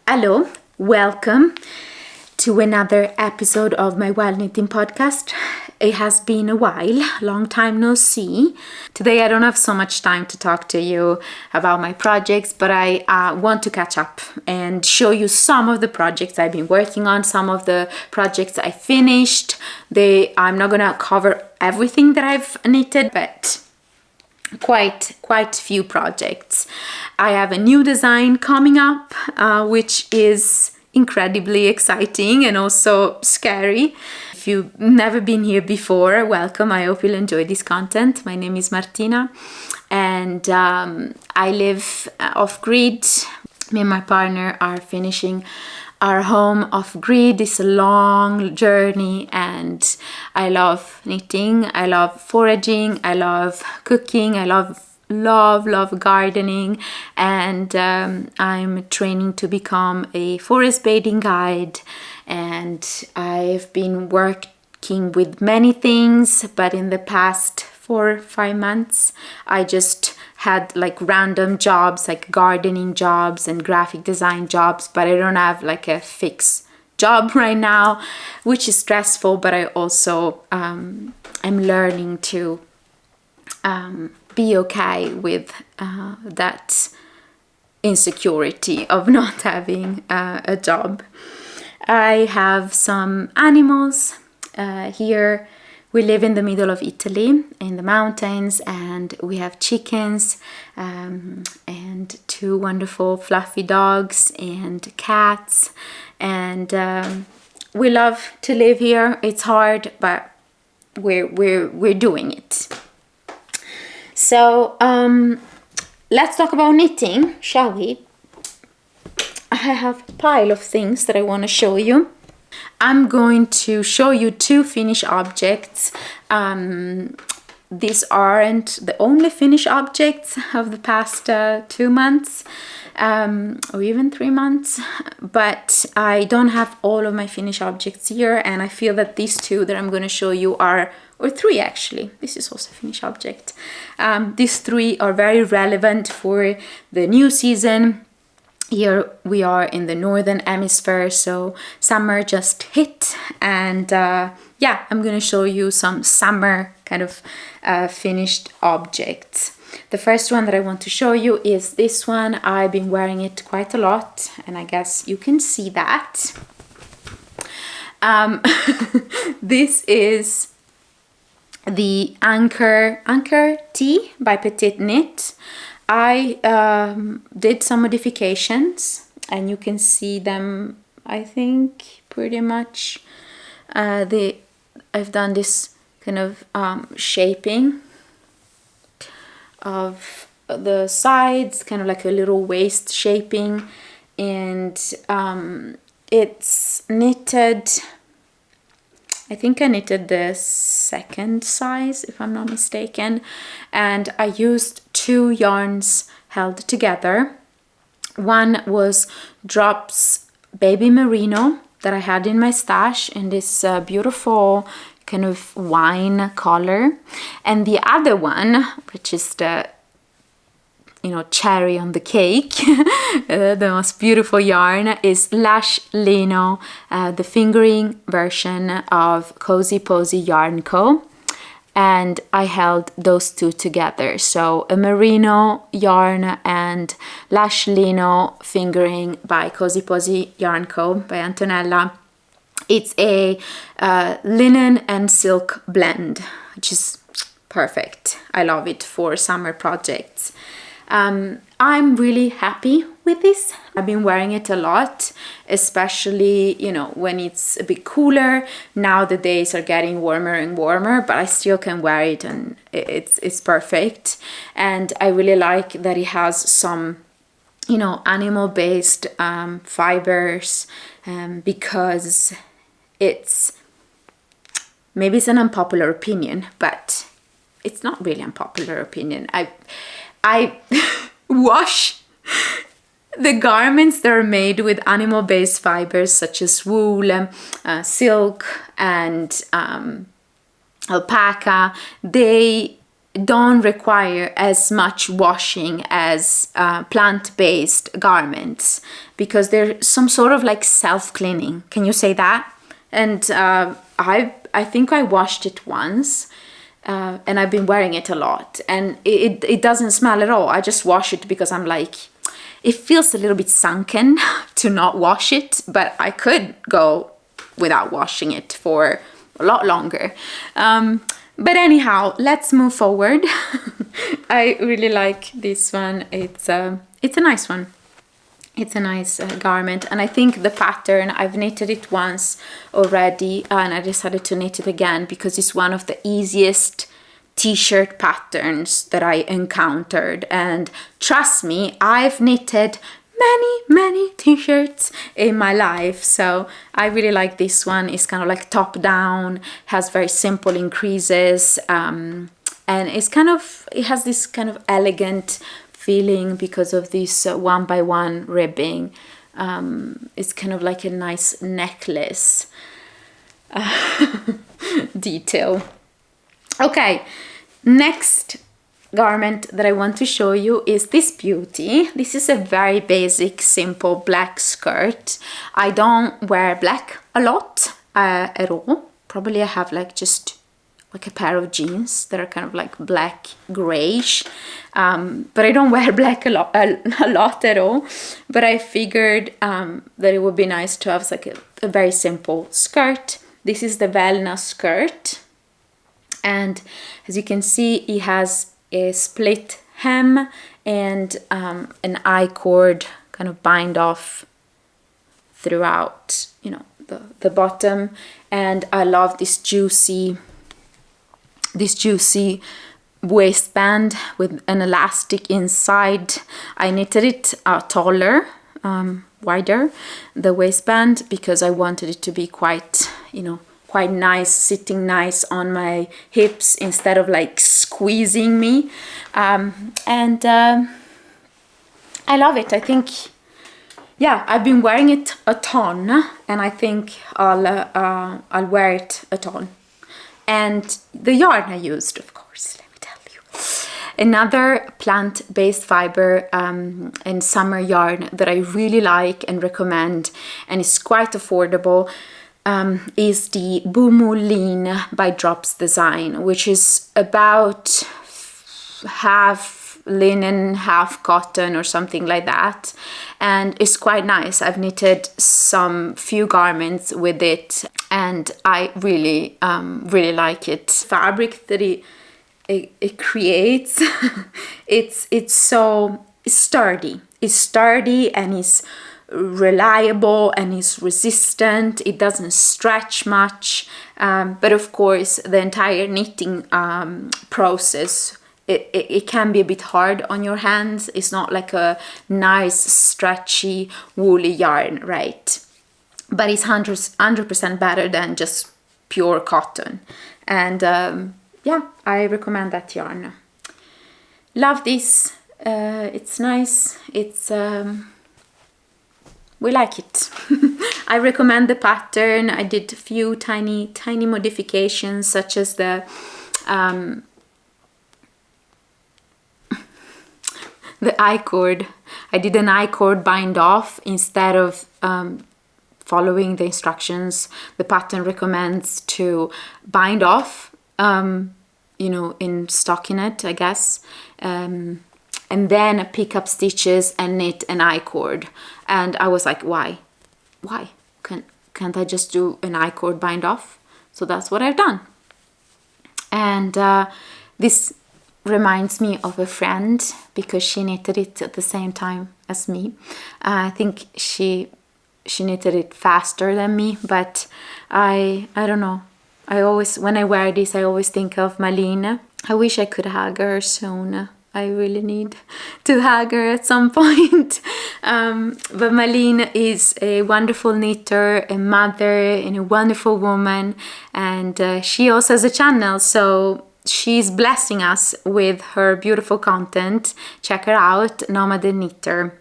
Hello, welcome to another episode of my Wild Knitting podcast. It has been a while, long time no see. Today I don't have so much time to talk to you about my projects, but I want to catch up and show you some of the projects I've been working on, some of the projects I finished. I'm not gonna cover everything that I've knitted, but quite few projects. I have a new design coming up, which is incredibly exciting and also scary. If you've never been here before, welcome. I hope you'll enjoy this content. My name is Martina and I live off-grid. Me and my partner are finishing our home off-grid. It's a long journey and I love knitting, I love foraging, I love cooking, I love gardening, and I'm training to become a forest bathing guide, and I've been working with many things, but in the past 4-5 months I just had like random jobs, like gardening jobs and graphic design jobs, but I don't have like a fixed job right now, which is stressful, but I also am learning to be okay with that insecurity of not having a job. I have some animals here. We live in the middle of Italy, in the mountains, and we have chickens and 2 wonderful fluffy dogs and cats, and we love to live here. It's hard, but we're doing it. So let's talk about knitting, shall we? I have a pile of things that I want to show you. I'm going to show you 2 finished objects. These aren't the only finished objects of the past 2 months or even 3 months, but I don't have all of my finished objects here, and I feel that these 2 that I'm going to show you are, or 3 actually, this is also a finished object. These 3 are very relevant for the new season. Here we are in the northern hemisphere, so summer just hit, and yeah, I'm gonna show you some summer kind of finished objects. The first one that I want to show you is this one. I've been wearing it quite a lot, and I guess you can see that. This is the Anchor Tee by Petite Knit. I did some modifications, and you can see them, I think, pretty much. I've done this kind of shaping of the sides, kind of like a little waist shaping, and it's knitted. I think I knitted the 2nd size, if I'm not mistaken, and I used 2 yarns held together. One was Drops Baby Merino that I had in my stash in this beautiful kind of wine color, and the other one, which is the cherry on the cake, the most beautiful yarn, is Lush Lino, the fingering version of Cozy Posy Yarn Co. And I held those 2 together. So a merino yarn and Lush Lino fingering by Cozy Posy Yarn Co. by Antonella. It's a linen and silk blend, which is perfect. I love it for summer projects. I'm really happy with this. I've been wearing it a lot, especially, when it's a bit cooler. Now the days are getting warmer and warmer, but I still can wear it, and it's perfect. And I really like that it has some, animal-based fibers, because maybe it's an unpopular opinion, but it's not really unpopular opinion. I wash the garments that are made with animal-based fibers such as wool, silk, and alpaca. They don't require as much washing as plant-based garments, because they're some sort of like self-cleaning. Can you say that? And I think I washed it once, and I've been wearing it a lot, and it doesn't smell at all. I just wash it because I'm like, it feels a little bit sunken to not wash it, but I could go without washing it for a lot longer. But anyhow, let's move forward. I really like this one. It's a nice one. It's a nice garment, and I think the pattern, I've knitted it once already, and I decided to knit it again because it's one of the easiest t-shirt patterns that I encountered. And trust me, I've knitted many t-shirts in my life, so I really like this one. It's kind of like top down, has very simple increases, and it has this kind of elegant feeling because of this 1x1 ribbing. It's kind of like a nice necklace detail. Okay, next garment that I want to show you is this beauty. This is a very basic, simple black skirt. I don't wear black a lot at all. Probably I have like just like a pair of jeans that are kind of like black grayish, but I don't wear black a lot at all. But I figured that it would be nice to have like a very simple skirt. This is the Velna skirt, and as you can see, it has a split hem and an I-cord kind of bind off throughout, you know, the bottom. And I love this juicy waistband with an elastic inside. I knitted it taller, wider, the waistband, because I wanted it to be quite, you know, quite nice, sitting nice on my hips instead of like squeezing me. And I love it. I think, yeah, I've been wearing it a ton, and I think I'll wear it a ton. And the yarn I used, of course, let me tell you. Another plant-based fiber and summer yarn that I really like and recommend, and it's quite affordable, is the Bumulin by Drops Design, which is about half linen, half cotton or something like that, and it's quite nice. I've knitted some few garments with it, and I really like it. Fabric that it creates, it's so sturdy. It's sturdy and it's reliable and it's resistant. It doesn't stretch much, but of course the entire knitting process, it can be a bit hard on your hands. It's not like a nice stretchy woolly yarn, right? But it's 100% better than just pure cotton. And yeah, I recommend that yarn. Love this. It's nice. It's we like it. I recommend the pattern. I did a few tiny modifications, such as the I-cord. I did an I-cord bind off instead of following the instructions. The pattern recommends to bind off, you know, in stockinette, I guess, and then pick up stitches and knit an I-cord. And I was like, why can't I just do an I-cord bind off? So that's what I've done. And this reminds me of a friend because she knitted it at the same time as me. I think she knitted it faster than me, but I don't know. I always, when I wear this, I always think of Martina. I wish I could hug her soon. I really need to hug her at some point. But Martina is a wonderful knitter, a mother, and a wonderful woman. And she also has a channel, so she's blessing us with her beautiful content. Check her out, Nomad Knitter.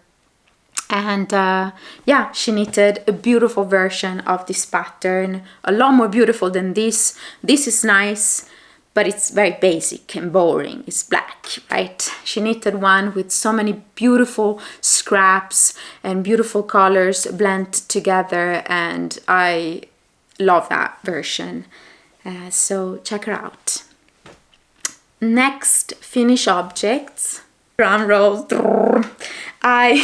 And yeah, she knitted a beautiful version of this pattern, a lot more beautiful than this. This is nice, but it's very basic and boring. It's black, right? She knitted one with so many beautiful scraps and beautiful colors blend together, and I love that version. So check her out. Next, finish objects. Drum roll. I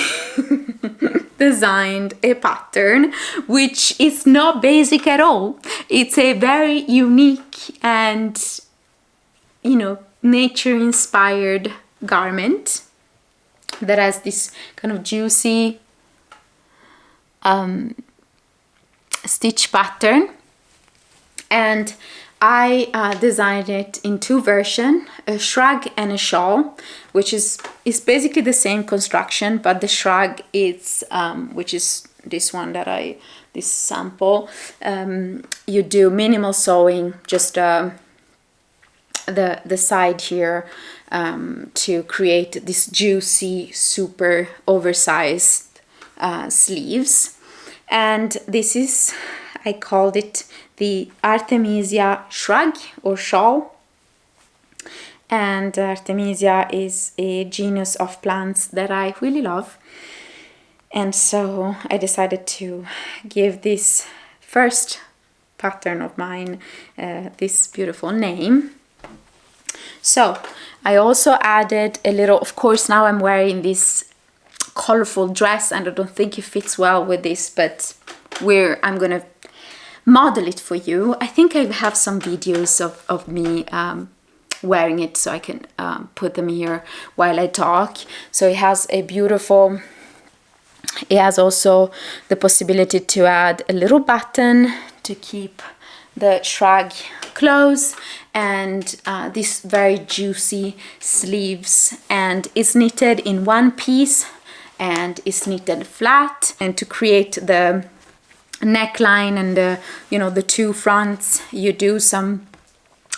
designed a pattern which is not basic at all. It's a very unique and, you know, nature inspired garment that has this kind of juicy stitch pattern, and I designed it in two versions, a shrug and a shawl, which is basically the same construction, but the shrug is which is this one that this sample, you do minimal sewing, just the side here, to create this juicy, super oversized sleeves. And this is, I called it the Artemisia shrug or shawl. And Artemisia is a genus of plants that I really love. And so I decided to give this first pattern of mine this beautiful name. So I also added a little, of course, now I'm wearing this colorful dress and I don't think it fits well with this, but I'm gonna model it for you. I think I have some videos of me wearing it, so I can put them here while I talk. So it has also the possibility to add a little button to keep the shrug close, and these very juicy sleeves, and it's knitted in one piece and it's knitted flat. And to create the neckline and the two fronts, you do some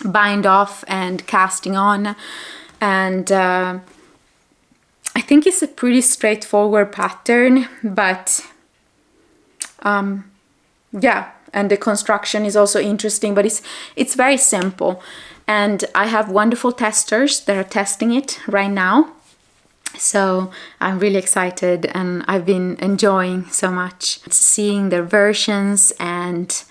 bind off and casting on, and I think it's a pretty straightforward pattern, but yeah, and the construction is also interesting, but it's very simple. And I have wonderful testers that are testing it right now, so I'm really excited, and I've been enjoying so much seeing their versions, and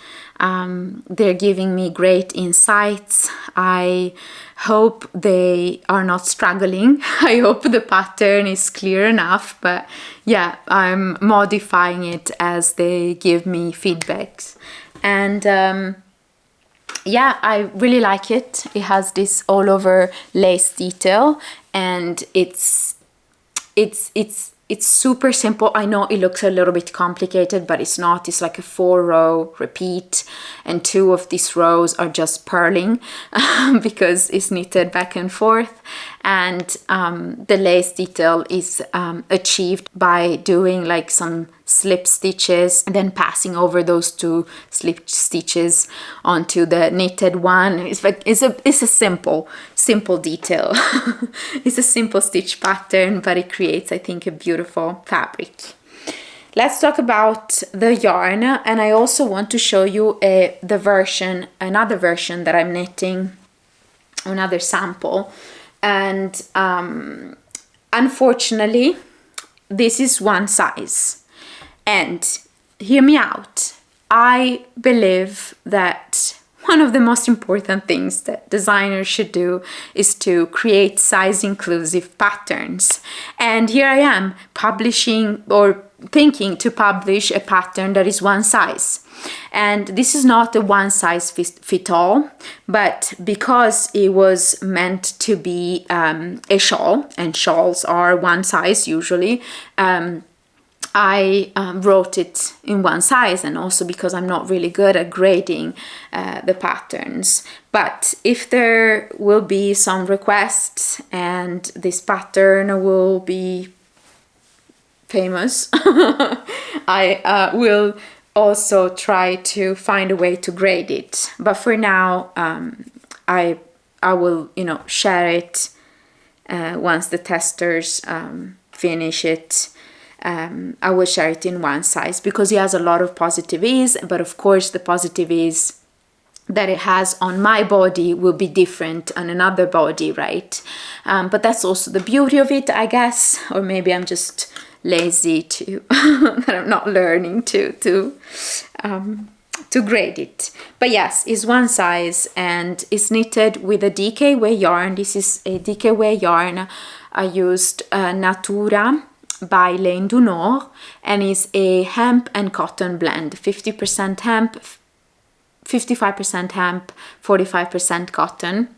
they're giving me great insights. I hope they are not struggling. I hope the pattern is clear enough, but yeah, I'm modifying it as they give me feedbacks. And yeah, I really like it. It has this all over lace detail, and it's super simple. I know it looks a little bit complicated, but it's not. It's like a 4-row repeat, and 2 of these rows are just purling because it's knitted back and forth. And the lace detail is achieved by doing like some slip stitches and then passing over those 2 slip stitches onto the knitted one. It's a simple detail. It's a simple stitch pattern, but it creates, I think, a beautiful fabric. Let's talk about the yarn, and I also want to show you another version that I'm knitting, another sample. And unfortunately, this is one size. And hear me out. I believe that one of the most important things that designers should do is to create size-inclusive patterns. And here I am publishing or thinking to publish a pattern that is one size. And this is not a one size fit all, but because it was meant to be a shawl, and shawls are one size usually, I wrote it in one size, and also because I'm not really good at grading the patterns. But if there will be some requests and this pattern will be famous, I will also try to find a way to grade it. But for now, I will, share it once the testers finish it. I will share it in one size because it has a lot of positive ease, but of course the positive ease that it has on my body will be different on another body, right? But that's also the beauty of it, I guess. Or maybe I'm just lazy to that I'm not learning to grade it. But yes, it's one size and it's knitted with a DK wear yarn. This is a DK wear yarn. I used Natura by Laine du Nord, and it's a hemp and cotton blend, 50% hemp, 55% hemp, 45% cotton.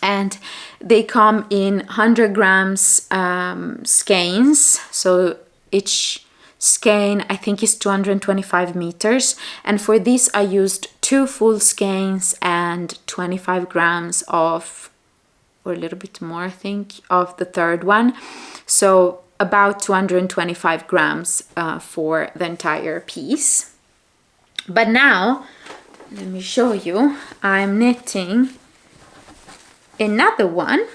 And they come in 100 grams skeins. So each skein I think is 225 meters. And for this I used 2 full skeins and 25 grams of, or a little bit more I think, of the third one. So about 225 grams for the entire piece. But now, let me show you, I'm knitting another one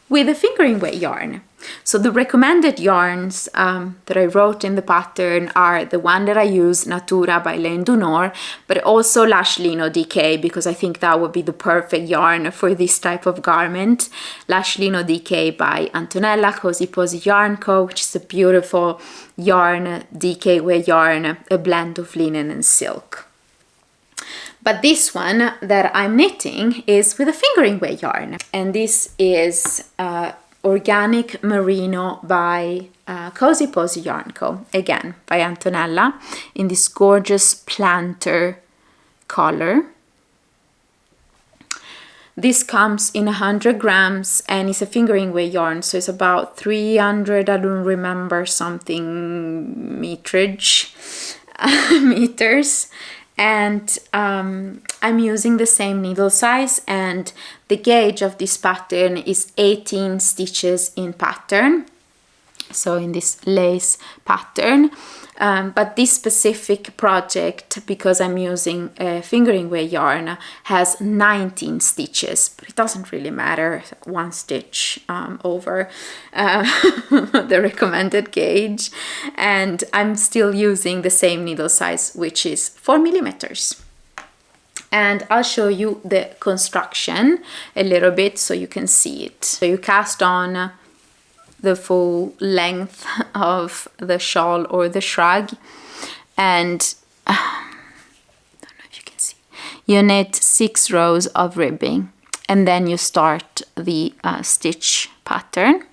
with a fingering weight yarn. So the recommended yarns that I wrote in the pattern are the one that I use, Natura by Laine du Nord, but also Lash Lino DK, because I think that would be the perfect yarn for this type of garment. Lash Lino DK by Antonella, Cozy Posy Yarn Co., which is a beautiful yarn, DK wear yarn, a blend of linen and silk. But this one that I'm knitting is with a fingering weight yarn, and this is Organic Merino by Cozy Posy Yarn Co., again by Antonella, in this gorgeous planter color. This comes in 100 grams and it's a fingering weight yarn, so it's about 300, I don't remember something meterage meters. And I'm using the same needle size, and the gauge of this pattern is 18 stitches in pattern, so in this lace pattern. But this specific project, because I'm using a fingering weight yarn, has 19 stitches, but it doesn't really matter, one stitch over the recommended gauge. And I'm still using the same needle size, which is 4 millimeters. And I'll show you the construction a little bit so you can see it. So you cast on the full length of the shawl or the shrug, and I don't know if you can see, you knit 6 rows of ribbing, and then you start the stitch pattern.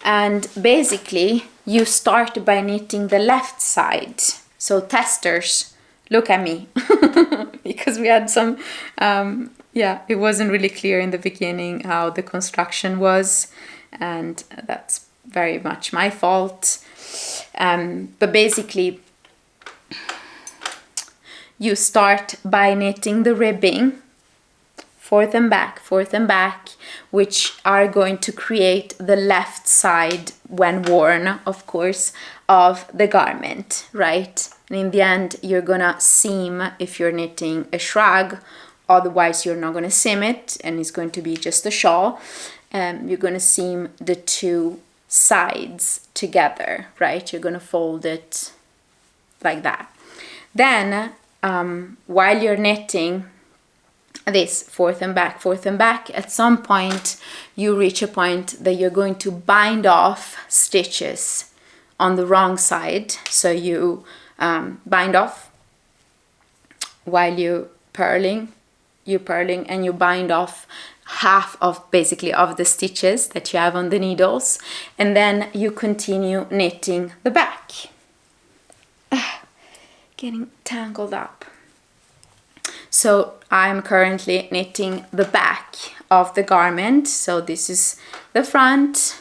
And basically you start by knitting the left side. So testers, look at me because we had some it wasn't really clear in the beginning how the construction was, and that's very much my fault. But basically you start by knitting the ribbing forth and back, which are going to create the left side when worn, of course, of the garment, right? And in the end you're gonna seam if you're knitting a shrug, otherwise you're not gonna seam it and it's going to be just a shawl. You're gonna seam the 2 sides together, right? You're gonna fold it like that. Then while you're knitting this forth and back, at some point you reach a point that you're going to bind off stitches on the wrong side. So you bind off while you're purling and you bind off half of basically of the stitches that you have on the needles, and then you continue knitting the back. Getting tangled up. So I'm currently knitting the back of the garment. So this is the front,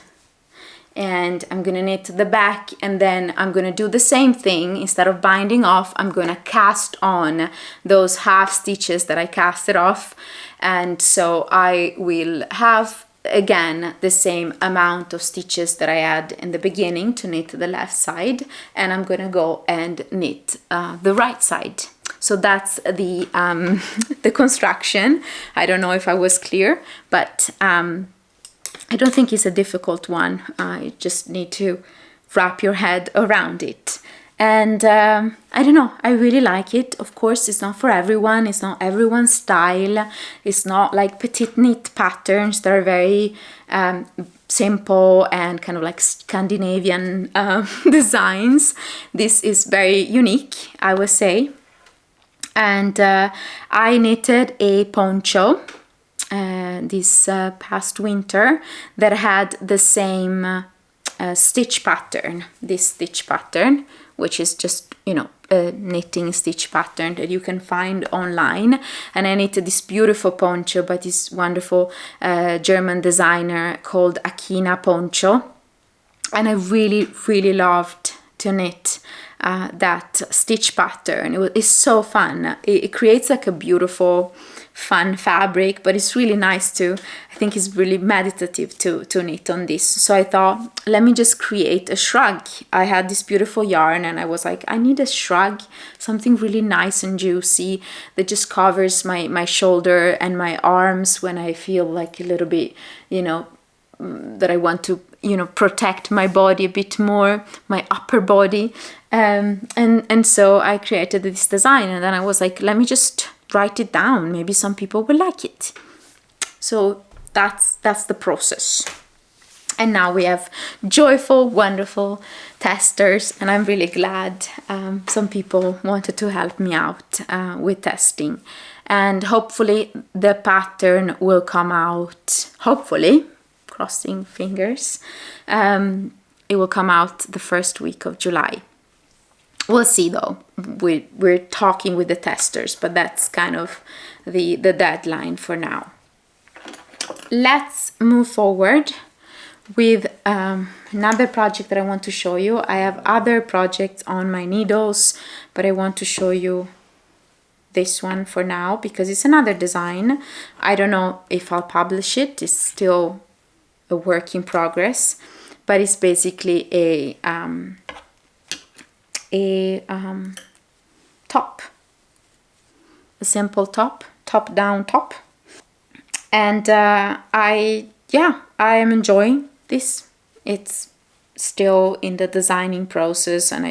and I'm gonna knit the back, and then I'm gonna do the same thing. Instead of binding off, I'm gonna cast on those half stitches that I casted off. And so I will have again the same amount of stitches that I had in the beginning to knit the left side, and I'm gonna go and knit the right side. So that's the the construction. I don't know if I was clear, but I don't think it's a difficult one. You just need to wrap your head around it. And I don't know, I really like it. Of course, it's not for everyone, it's not everyone's style, it's not like petite knit patterns that are very simple and kind of like Scandinavian designs. This is very unique, I would say. And I knitted a poncho this past winter that had the same stitch pattern, this stitch pattern, which is just, you know, a knitting stitch pattern that you can find online. And I knitted this beautiful poncho by this wonderful German designer called Akina Poncho. And I really, really loved to knit that stitch pattern. It's so fun. It creates like a beautiful, fun fabric, but it's really nice to, I think it's really meditative to knit on this. So I thought, let me just create a shrug. I had this beautiful yarn and I was like, I need a shrug, something really nice and juicy that just covers my shoulder and my arms when I feel like a little bit, you know, that I want to, you know, protect my body a bit more, my upper body. And so I created this design, and then I was like, let me just write it down. Maybe some people will like it. So that's the process. And now we have joyful, wonderful testers, and I'm really glad some people wanted to help me out with testing. And hopefully the pattern will come out, hopefully, crossing fingers, it will come out the first week of July. We'll see though. We're talking with the testers, but that's kind of the deadline for now. Let's move forward with another project that I want to show you. I have other projects on my needles, but I want to show you this one for now because it's another design. I don't know if I'll publish it. It's still a work in progress, but it's basically a top, a simple top down top. And I am enjoying this. It's still in the designing process, and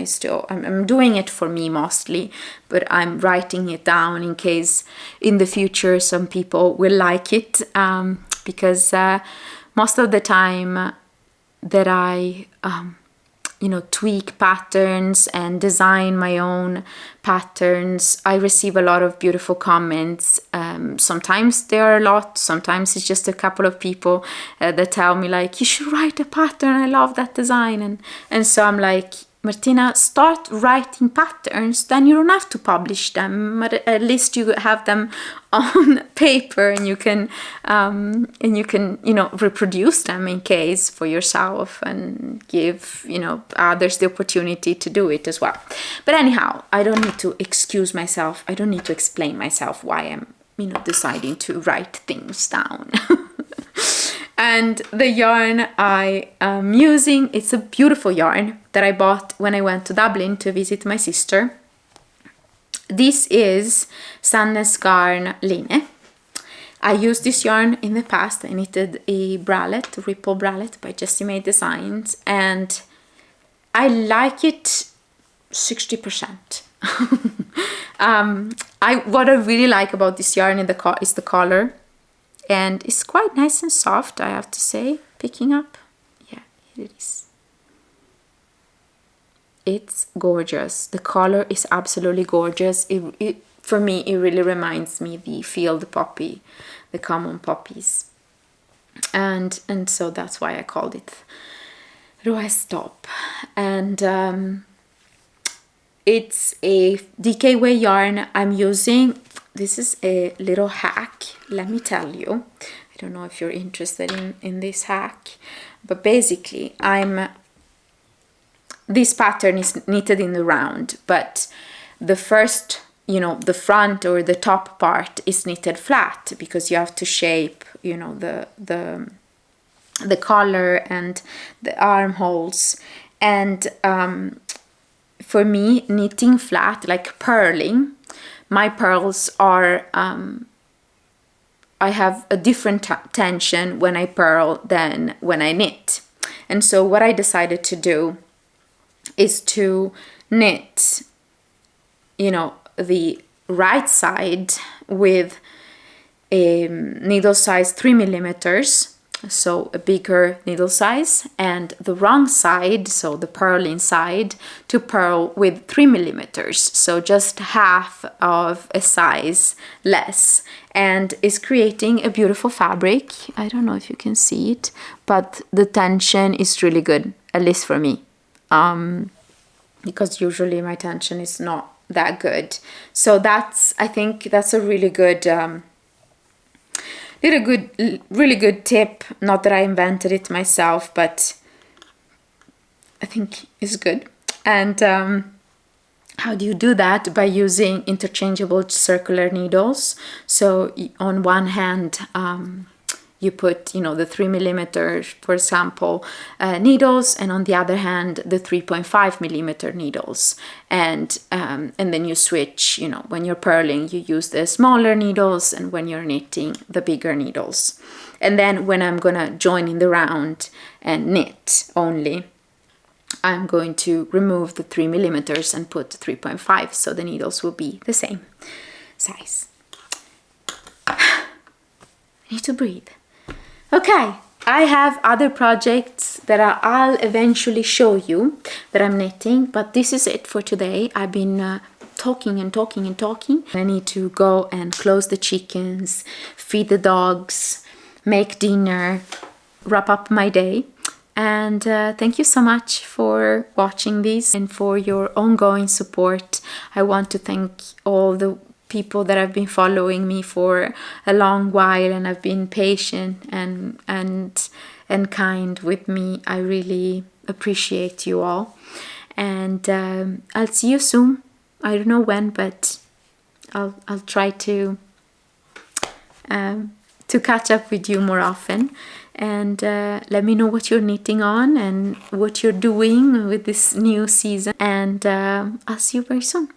I'm doing it for me mostly, but I'm writing it down in case in the future some people will like it, because most of the time that I tweak patterns and design my own patterns, I receive a lot of beautiful comments. Sometimes there are a lot, sometimes it's just a couple of people that tell me like, you should write a pattern, I love that design. And so I'm like, Martina, start writing patterns, then you don't have to publish them, but at least you have them on paper, and you can reproduce them in case for yourself and give others the opportunity to do it as well. But anyhow, I don't need to excuse myself. I don't need to explain myself why I'm deciding to write things down. And the yarn I am using, it's a beautiful yarn that I bought when I went to Dublin to visit my sister. This is Sandnes Garn Line. I used this yarn in the past. I knitted a bralette, a ripple bralette by Jessie May Designs, and I like it 60%. What I really like about this yarn is the color. And it's quite nice and soft, I have to say, picking up. Yeah, it is. It's gorgeous. The color is absolutely gorgeous. For me, it really reminds me the field poppy, the common poppies. And so that's why I called it Roestop. And it's a DK yarn I'm using. This is a little hack, let me tell you. I don't know if you're interested in this hack, but basically this pattern is knitted in the round, but the first, the front or the top part is knitted flat because you have to shape, the collar and the armholes. And for me, knitting flat, like purling, my pearls are, I have a different tension when I purl than when I knit. And so what I decided to do is to knit, the right side with a needle size 3 mm, so a bigger needle size, and the wrong side, so the purling side, to purl with 3 mm, so just half of a size less, and is creating a beautiful fabric. I don't know if you can see it, but the tension is really good, at least for me, because usually my tension is not that good. So I think that's a really good really good tip. Not that I invented it myself, but I think it's good. And how do you do that? By using interchangeable circular needles. So on one hand, you put, the 3 mm, for example, needles, and on the other hand, the 3.5 mm needles. And then you switch, when you're purling, you use the smaller needles, and when you're knitting, the bigger needles. And then when I'm gonna join in the round and knit only, I'm going to remove the 3 mm and put 3.5, so the needles will be the same size. I need to breathe. Okay, I have other projects that I'll eventually show you that I'm knitting, but this is it for today. I've been talking and talking and talking. I need to go and close the chickens, feed the dogs, make dinner, wrap up my day. And thank you so much for watching this and for your ongoing support. I want to thank all the people that have been following me for a long while and have been patient and kind with me. I really appreciate you all. And I'll see you soon. I don't know when, but I'll try to catch up with you more often. And let me know what you're knitting on and what you're doing with this new season. And I'll see you very soon.